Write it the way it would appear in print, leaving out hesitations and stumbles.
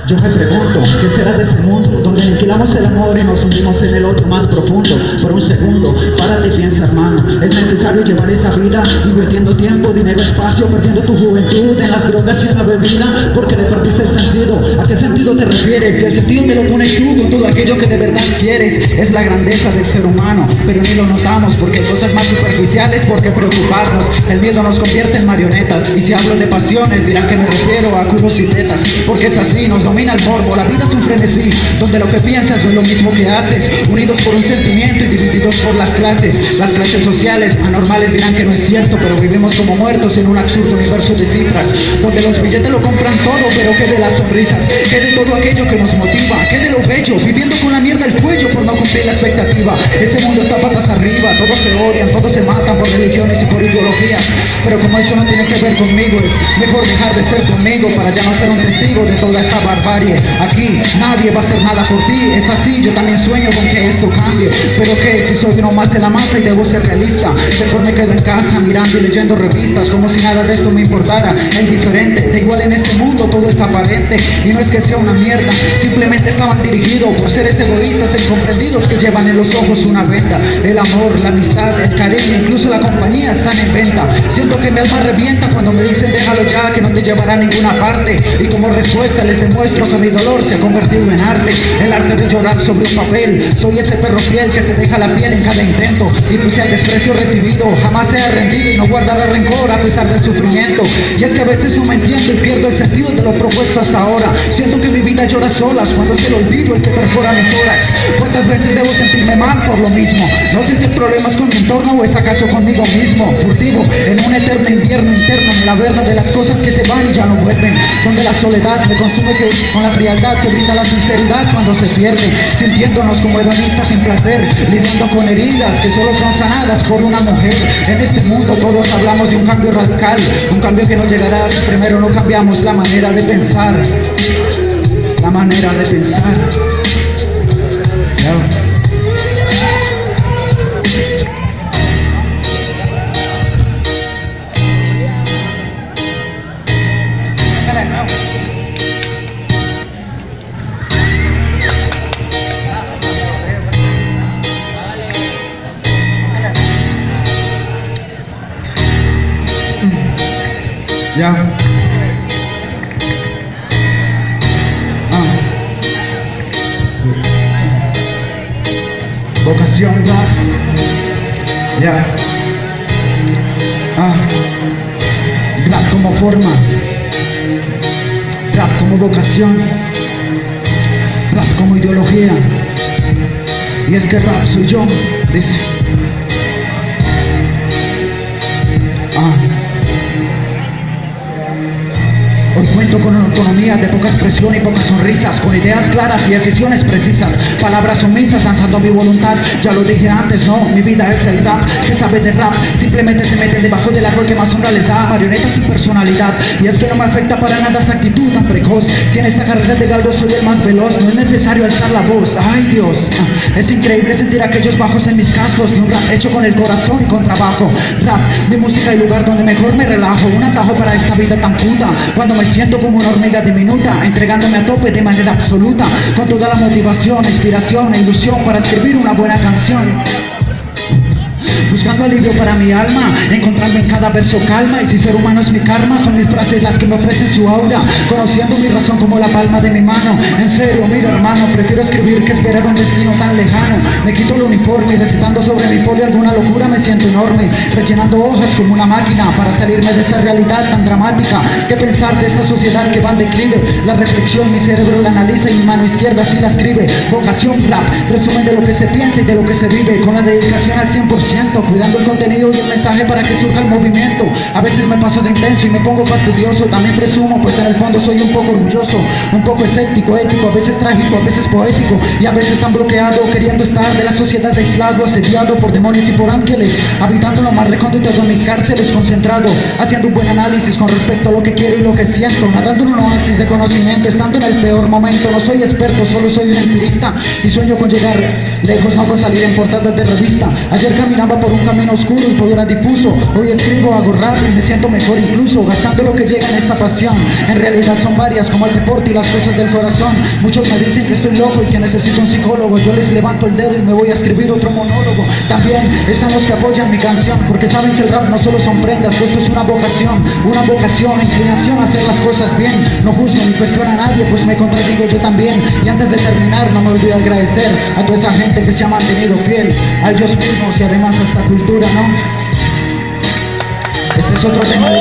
Yo me pregunto, ¿qué será de este mundo? Donde aniquilamos el amor y nos hundimos en el hoyo más profundo. Por un segundo, párate y piensa, hermano. Es necesario llevar esa vida, invirtiendo tiempo, dinero, espacio, perdiendo tu juventud en las drogas y en la bebida, porque le perdiste el sentido. ¿A qué sentido te refieres? Si el sentido te lo pones tú con todo aquello que de verdad quieres. Es la grandeza del ser humano, pero ni lo notamos, porque hay cosas más superficiales por qué preocuparnos. El miedo nos convierte en marionetas, y si hablo de pasiones dirán que me refiero a culos y tetas, porque es así, nos domina el morbo. La vida es un frenesí, donde lo que piensas no es lo mismo que haces, unidos por un sentimiento y divididos por las clases. Las clases sociales anormales dirán que no es cierto, pero vivimos como muertos en un absurdo universo de cifras, donde los billetes lo compran todo, pero ¿qué de las sonrisas? ¿Qué de todo aquello que nos motiva? ¿Qué de lo bello? Viviendo con la mierda al cuello por no cumplir la expectativa. Este mundo está patas arriba, todos se odian, todos se matan por religiones y por ideologías, pero como eso no tiene que ver conmigo, es mejor dejar de ser conmigo para ya no ser un testigo de toda esta barbarie. Aquí nadie va a hacer nada por ti, es así, yo también sueño con que esto cambie, pero que si soy uno más de la masa y debo ser realista, mejor me quedo en casa mirando y leyendo revistas como si nada de esto me importara. Es indiferente, da igual, en este mundo todo es aparente, y no es que sea una mierda, simplemente estaban dirigidos por seres egoístas e incomprendidos que llevan en los ojos una venda. El amor, la amistad, el cariño, incluso la compañía están en venta. Siento que mi alma revienta cuando me dicen déjalo ya, que no te llevará a ninguna parte, y como respuesta les demuestro que mi dolor se ha convertido en arte, el arte de llorar sobre un papel. Soy ese perro fiel que se deja la piel en cada intento, y pese al desprecio recibido jamás se ha rendido y no guardará rencor a pesar del sufrimiento. Y es que a veces no me entiendo y pierdo el sentido de lo propuesto hasta ahora. Siento que mi vida llora solas cuando es el olvido el que perfora mi tórax. ¿Cuántas veces debo sentirme mal por lo mismo? No sé si el problema es con mi entorno o es acaso conmigo mismo. Furtivo en un eterno invierno interno, en el averno de las cosas que se van y ya no vuelven, donde la soledad me consume con la frialdad que brinda la sinceridad cuando se pierde, sintiéndonos como hedonistas sin placer, lidiando con heridas que solo son sanadas por una mujer. En este mundo todos hablamos de un cambio radical, un cambio que no llegará si primero no cambiamos la manera de pensar. La manera de pensar. Ya. Vocación rap. Ya. Rap como forma, rap como vocación, rap como ideología. Y es que rap soy yo, dice. Hoy cuento con una autonomía de poca expresión y pocas sonrisas, con ideas claras y decisiones precisas, palabras sumisas lanzando mi voluntad. Ya lo dije antes, no, mi vida es el rap. ¿Qué sabe de rap? Simplemente se meten debajo del árbol que más sombra les da, marionetas sin personalidad. Y es que no me afecta para nada esa actitud tan precoz. Si en esta carrera de galgo soy el más veloz, no es necesario alzar la voz. Ay Dios, es increíble sentir aquellos bajos en mis cascos de un rap hecho con el corazón y con trabajo. Rap, mi música y lugar donde mejor me relajo, un atajo para esta vida tan puta, cuando me siento como una hormiga diminuta, entregándome a tope de manera absoluta, con toda la motivación, inspiración e ilusión para escribir una buena canción. Buscando alivio para mi alma, encontrando en cada verso calma. Y si ser humano es mi karma, son mis frases las que me ofrecen su aura, conociendo mi razón como la palma de mi mano. En serio, mira hermano, prefiero escribir que esperar un destino tan lejano. Me quito el uniforme y recitando sobre mi poli alguna locura me siento enorme, rellenando hojas como una máquina para salirme de esta realidad tan dramática. ¿Qué pensar de esta sociedad que va en declive? La reflexión, mi cerebro la analiza y mi mano izquierda sí la escribe. Vocación rap, resumen de lo que se piensa y de lo que se vive, con la dedicación al 100%, cuidando el contenido y el mensaje para que surja el movimiento. A veces me paso de intenso y me pongo fastidioso, también presumo, pues en el fondo soy un poco orgulloso, un poco escéptico, ético, a veces trágico, a veces poético, y a veces tan bloqueado, queriendo estar de la sociedad aislado, asediado por demonios y por ángeles, habitando lo más recóndito de mis cárceles, concentrado, haciendo un buen análisis con respecto a lo que quiero y lo que siento, nadando en un oasis de conocimiento, estando en el peor momento. No soy experto, solo soy un empirista, y sueño con llegar lejos, no con salir en portadas de revista. Ayer caminaba por por un camino oscuro y todo era difuso. Hoy escribo, hago rap y me siento mejor incluso, gastando lo que llega en esta pasión. En realidad son varias, como el deporte y las cosas del corazón. Muchos me dicen que estoy loco y que necesito un psicólogo. Yo les levanto el dedo y me voy a escribir otro monólogo. También están los que apoyan mi canción, porque saben que el rap no solo son prendas, pues esto es una vocación, inclinación a hacer las cosas bien. No juzgo ni cuestiono a nadie, pues me contradigo yo también. Y antes de terminar no me olvido agradecer a toda esa gente que se ha mantenido fiel a ellos mismos y además a esta cultura, ¿no? Este es otro tema de